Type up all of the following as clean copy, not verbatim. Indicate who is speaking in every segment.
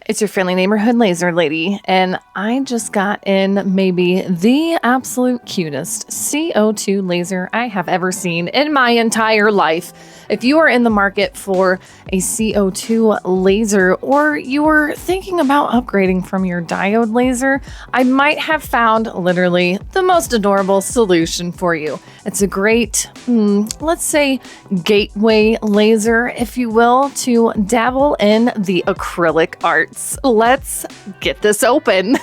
Speaker 1: It's your friendly neighborhood laser lady, and I just got in maybe the absolute cutest CO2 laser I have ever seen in my entire life. If you are in the market for a CO2 laser or you were thinking about upgrading from your diode laser, I might have found literally the most adorable solution for you. It's a great, let's say, gateway laser, if you will, to dabble in the acrylic arts. Let's get this open.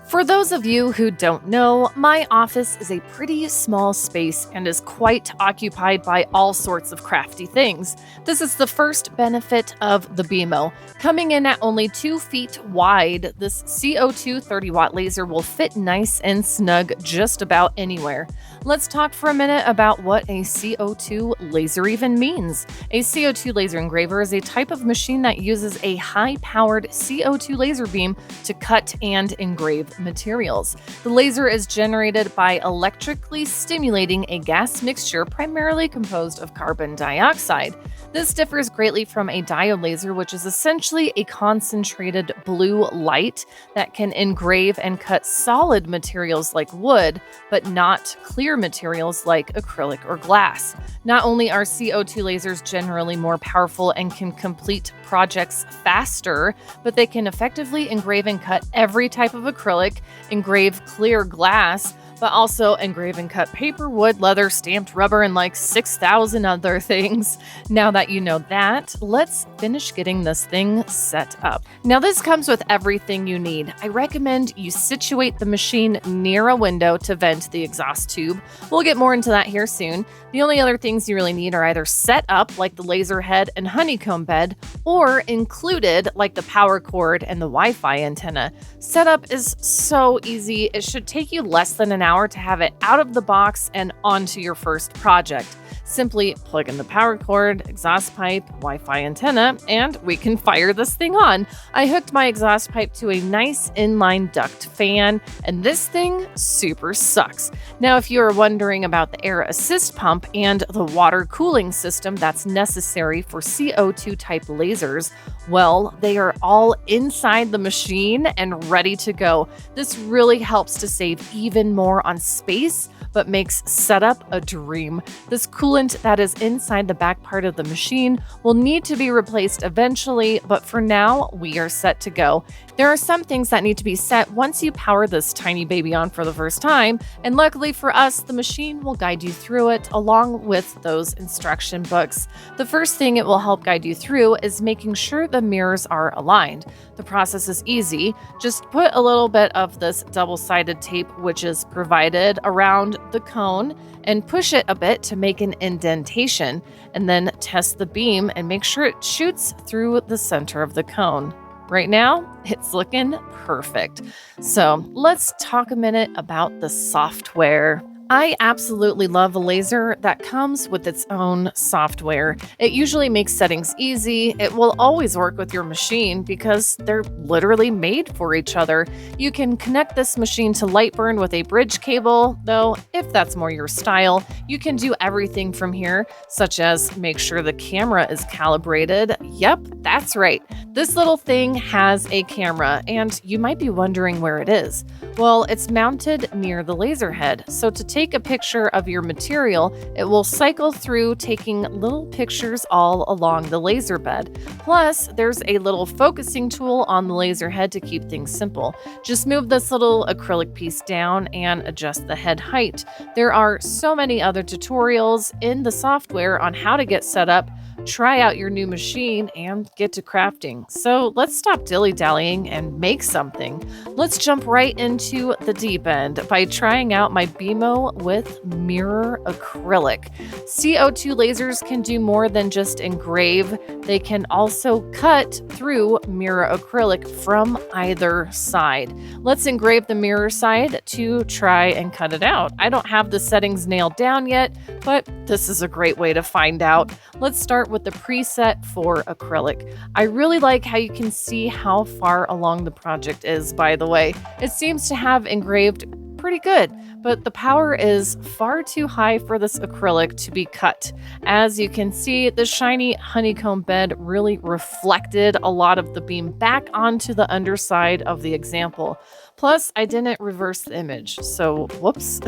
Speaker 1: For those of you who don't know, my office is a pretty small space and is quite occupied by all sorts of crafty things. This is the first benefit of the beamo. Coming in at only 2 feet wide, this CO2 30-watt laser will fit nice and snug just about anywhere. Let's talk for a minute about what a CO2 laser even means. A CO2 laser engraver is a type of machine that uses a high-powered CO2 laser beam to cut and engrave materials. The laser is generated by electrically stimulating a gas mixture primarily composed of carbon dioxide. This differs greatly from a diode laser, which is essentially a concentrated blue light that can engrave and cut solid materials like wood, but not clear materials like acrylic or glass. Not only are CO2 lasers generally more powerful and can complete projects faster, but they can effectively engrave and cut every type of acrylic, engrave clear glass, but also engrave and cut paper, wood, leather, stamped rubber, and like 6,000 other things. Now that you know that, let's finish getting this thing set up. Now this comes with everything you need. I recommend you situate the machine near a window to vent the exhaust tube. We'll get more into that here soon. The only other things you really need are either set up like the laser head and honeycomb bed, or included like the power cord and the Wi-Fi antenna. Setup is so easy. It should take you less than an hour to have it out of the box and onto your first project. Simply plug in the power cord, exhaust pipe, Wi-Fi antenna, and we can fire this thing on. I hooked my exhaust pipe to a nice inline duct fan, and this thing super sucks. Now, if you are wondering about the air assist pump and the water cooling system that's necessary for CO2 type lasers, well, they are all inside the machine and ready to go. This really helps to save even more on space, but makes setup a dream. This coolant that is inside the back part of the machine will need to be replaced eventually, but for now, we are set to go. There are some things that need to be set once you power this tiny baby on for the first time, and luckily for us, the machine will guide you through it along with those instruction books. The first thing it will help guide you through is making sure the mirrors are aligned. The process is easy. Just put a little bit of this double-sided tape, which is provided around the cone, and push it a bit to make an indentation, and then test the beam and make sure it shoots through the center of the cone. Right now, it's looking perfect. So let's talk a minute about the software. I absolutely love a laser that comes with its own software. It usually makes settings easy. It will always work with your machine because they're literally made for each other. You can connect this machine to Lightburn with a bridge cable, though if that's more your style, you can do everything from here, such as make sure the camera is calibrated. Yep, that's right. This little thing has a camera, and you might be wondering where it is. Well, it's mounted near the laser head, so to take a picture of your material, it will cycle through taking little pictures all along the laser bed. Plus, there's a little focusing tool on the laser head to keep things simple. Just move this little acrylic piece down and adjust the head height. There are so many other tutorials in the software on how to get set up, try out your new machine, and get to crafting. So let's stop dilly-dallying and make something. Let's jump right into the deep end by trying out my beamo with Mirror Acrylic. CO2 lasers can do more than just engrave. They can also cut through Mirror Acrylic from either side. Let's engrave the mirror side to try and cut it out. I don't have the settings nailed down yet, but this is a great way to find out. Let's start with the preset for acrylic. I really like how you can see how far along the project is, by the way. It seems to have engraved pretty good, but the power is far too high for this acrylic to be cut. As you can see, the shiny honeycomb bed really reflected a lot of the beam back onto the underside of the example. Plus, I didn't reverse the image, so whoops.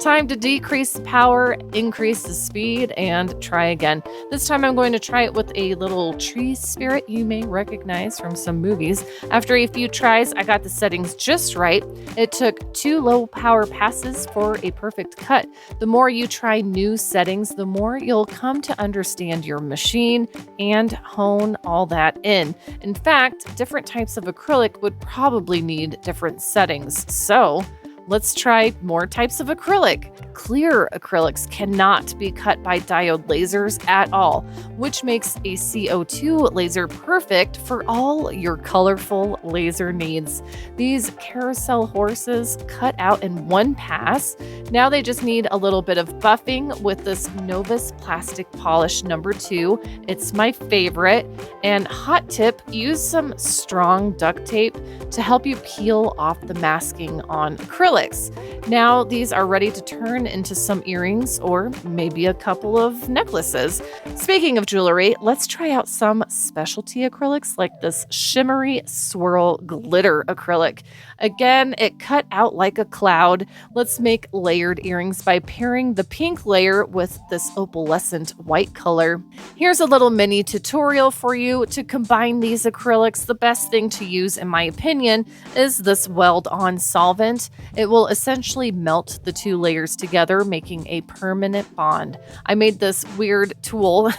Speaker 1: Time to decrease the power, increase the speed, and try again. This time I'm going to try it with a little tree spirit you may recognize from some movies. After a few tries, I got the settings just right. It took 2 low power passes for a perfect cut. The more you try new settings, the more you'll come to understand your machine and hone all that in. In fact, different types of acrylic would probably need different settings. So let's try more types of acrylic. Clear acrylics cannot be cut by diode lasers at all, which makes a CO2 laser perfect for all your colorful laser needs. These carousel horses cut out in one pass. Now they just need a little bit of buffing with this Novus plastic polish number 2. It's my favorite. And hot tip, use some strong duct tape to help you peel off the masking on acrylics. Now these are ready to turn into some earrings or maybe a couple of necklaces. Speaking of jewelry, let's try out some specialty acrylics like this shimmery swirl glitter acrylic. Again, it cut out like a cloud. Let's make layered earrings by pairing the pink layer with this opalescent white color. Here's a little mini tutorial for you to combine these acrylics. The best thing to use, in my opinion, is this weld-on solvent. It will essentially melt the 2 layers together, making a permanent bond. I made this weird tool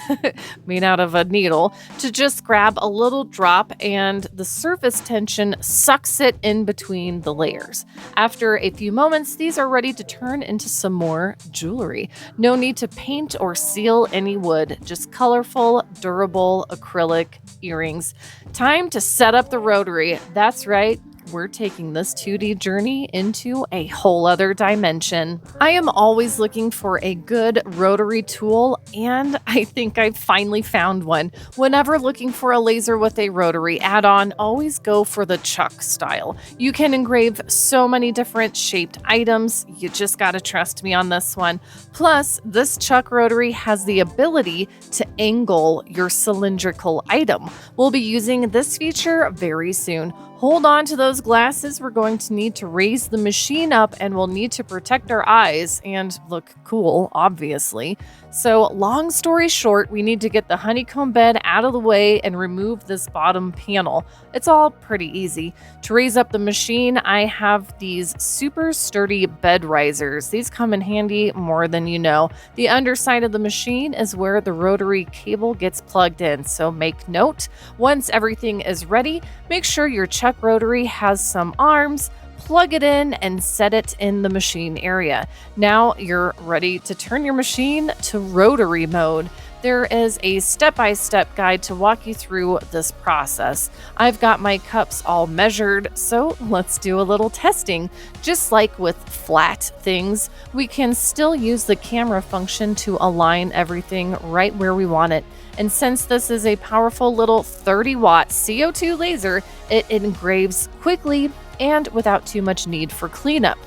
Speaker 1: made out of a needle to just grab a little drop, and the surface tension sucks it in between the layers. After a few moments, these are ready to turn into some more jewelry. No need to paint or seal any wood, just colorful, durable acrylic earrings. Time to set up the Rotary. That's right. We're taking this 2D journey into a whole other dimension. I am always looking for a good rotary tool, and I think I've finally found one. Whenever looking for a laser with a rotary add-on, always go for the chuck style. You can engrave so many different shaped items. You just gotta trust me on this one. Plus, this chuck rotary has the ability to angle your cylindrical item. We'll be using this feature very soon. Hold on to those glasses. We're going to need to raise the machine up, and we'll need to protect our eyes and look cool, obviously. So long story short, we need to get the honeycomb bed out of the way and remove this bottom panel. It's all pretty easy. To raise up the machine, I have these super sturdy bed risers. These come in handy more than you know. The underside of the machine is where the rotary cable gets plugged in, so make note. Once everything is ready, make sure your chuck rotary has some arms. Plug it in and set it in the machine area. Now you're ready to turn your machine to rotary mode. There is a step-by-step guide to walk you through this process. I've got my cups all measured, so let's do a little testing. Just like with flat things, we can still use the camera function to align everything right where we want it. And since this is a powerful little 30-watt CO2 laser, it engraves quickly and without too much need for cleanup,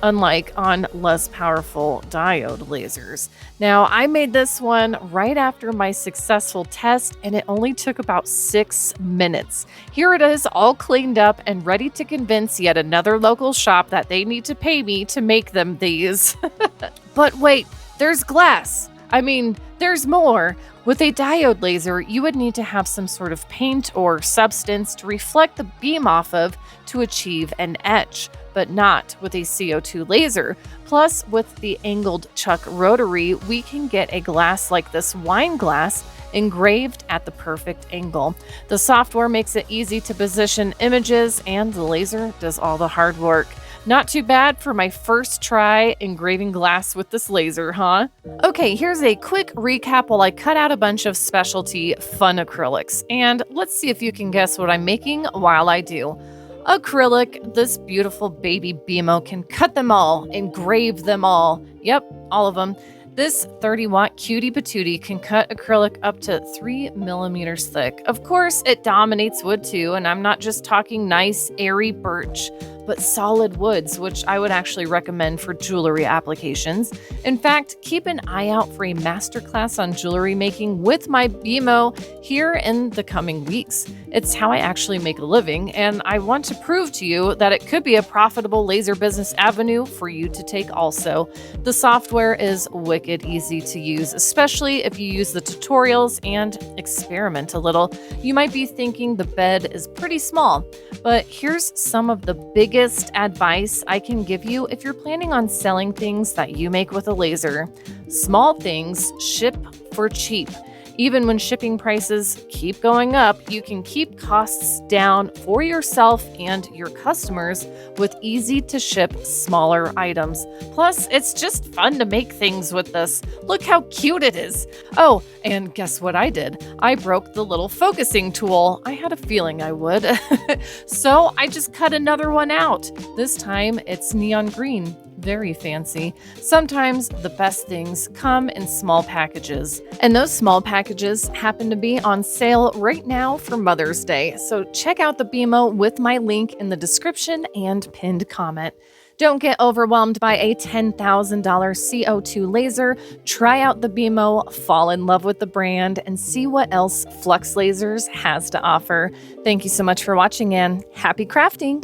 Speaker 1: unlike on less powerful diode lasers. Now, I made this one right after my successful test, and it only took about 6 minutes. Here it is, all cleaned up and ready to convince yet another local shop that they need to pay me to make them these. But wait, there's glass. I mean, there's more. With a diode laser, you would need to have some sort of paint or substance to reflect the beam off of to achieve an etch, but not with a CO2 laser. Plus, with the angled chuck rotary, we can get a glass like this wine glass engraved at the perfect angle. The software makes it easy to position images, and the laser does all the hard work. Not too bad for my first try engraving glass with this laser, huh? Okay, here's a quick recap while I cut out a bunch of specialty fun acrylics. And let's see if you can guess what I'm making while I do. Acrylic, this beautiful baby beamo can cut them all, engrave them all. Yep, all of them. This 30-watt cutie patootie can cut acrylic up to 3 millimeters thick. Of course, it dominates wood too, and I'm not just talking nice, airy birch. but solid woods, which I would actually recommend for jewelry applications. In fact, keep an eye out for a masterclass on jewelry making with my BMO here in the coming weeks. It's how I actually make a living, and I want to prove to you that it could be a profitable laser business avenue for you to take also. The software is wicked easy to use, especially if you use the tutorials and experiment a little. You might be thinking the bed is pretty small, but here's some of the biggest advice I can give you if you're planning on selling things that you make with a laser. Small things ship for cheap. Even when shipping prices keep going up, you can keep costs down for yourself and your customers with easy-to-ship smaller items. Plus, it's just fun to make things with this. Look how cute it is. Oh, and guess what I did? I broke the little focusing tool. I had a feeling I would. So I just cut another one out. This time, it's neon green. Very fancy. Sometimes the best things come in small packages, and those small packages happen to be on sale right now for Mother's Day. So check out the BMO with my link in the description and pinned comment. Don't get overwhelmed by a $10,000 CO2 laser. Try out the BMO, fall in love with the brand, and see what else FLUX Lasers has to offer. Thank you so much for watching, and happy crafting!